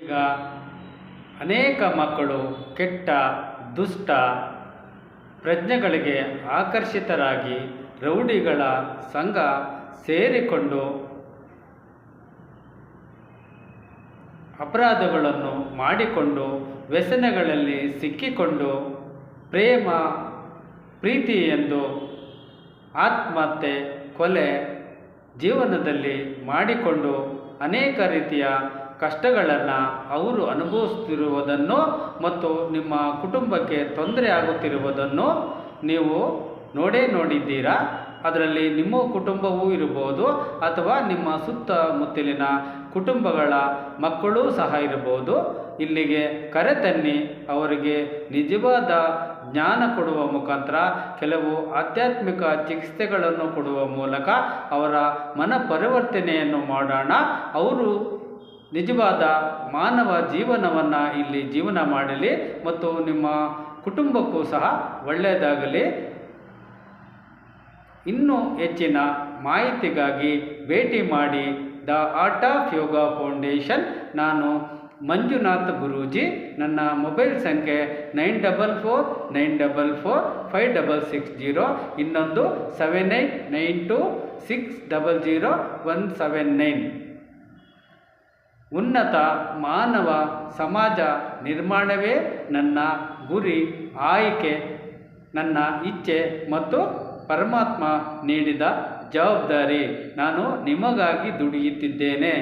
ಈಗ ಅನೇಕ ಮಕ್ಕಳು ಕೆಟ್ಟ ದುಷ್ಟ ಪ್ರಜ್ಞೆಗಳಿಗೆ ಆಕರ್ಷಿತರಾಗಿ ರೌಡಿಗಳ ಸಂಘ ಸೇರಿಕೊಂಡು ಅಪರಾಧಗಳನ್ನು ಮಾಡಿಕೊಂಡು ವ್ಯಸನಗಳಲ್ಲಿ ಸಿಕ್ಕಿಕೊಂಡು ಪ್ರೀತಿ ಎಂದು ಆತ್ಮಹತ್ಯೆ ಕೊಲೆ ಜೀವನದಲ್ಲಿ ಮಾಡಿಕೊಂಡು ಅನೇಕ ರೀತಿಯ ಕಷ್ಟಗಳನ್ನು ಅವರು ಅನುಭವಿಸುತ್ತಿರುವುದನ್ನು ಮತ್ತು ನಿಮ್ಮ ಕುಟುಂಬಕ್ಕೆ ತೊಂದರೆ ಆಗುತ್ತಿರುವುದನ್ನು ನೀವು ನೋಡಿದ್ದೀರಾ. ಅದರಲ್ಲಿ ನಿಮ್ಮ ಕುಟುಂಬವೂ ಇರಬಹುದು ಅಥವಾ ನಿಮ್ಮ ಸುತ್ತಮುತ್ತಲಿನ ಕುಟುಂಬಗಳ ಮಕ್ಕಳೂ ಸಹ ಇರಬಹುದು. ಇಲ್ಲಿಗೆ ಕರೆತನ್ನಿ ಅವರಿಗೆ ನಿಜವಾದ ಜ್ಞಾನ ಕೊಡುವ ಮುಖಾಂತರ ಕೆಲವು ಆಧ್ಯಾತ್ಮಿಕ ಚಿಕಿತ್ಸೆಗಳನ್ನು ಕೊಡುವ ಮೂಲಕ ಅವರ ಮನ ಪರಿವರ್ತನೆಯನ್ನು ಮಾಡೋಣ. ಅವರು ನಿಜವಾದ ಮಾನವ ಜೀವನವನ್ನು ಇಲ್ಲಿ ಜೀವನ ಮಾಡಲಿ ಮತ್ತು ನಿಮ್ಮ ಕುಟುಂಬಕ್ಕೂ ಸಹ ಒಳ್ಳೆಯದಾಗಲಿ. ಇನ್ನೂ ಹೆಚ್ಚಿನ ಮಾಹಿತಿಗಾಗಿ ಭೇಟಿ ಮಾಡಿ the art of yoga foundation. ನಾನು ಮಂಜುನಾಥ್ ಗುರೂಜಿ. ನನ್ನ ಮೊಬೈಲ್ ಸಂಖ್ಯೆ 9449445660, ಇನ್ನೊಂದು 7892600179. ಉನ್ನತ ಮಾನವ ಸಮಾಜ ನಿರ್ಮಾಣವೇ ನನ್ನ ಗುರಿ, ಆಯ್ಕೆ, ನನ್ನ ಇಚ್ಛೆ ಮತ್ತು ಪರಮಾತ್ಮ ನೀಡಿದ ಜವಾಬ್ದಾರಿ. ನಾನು ನಿಮಗಾಗಿ ದುಡಿಯುತ್ತಿದ್ದೇನೆ.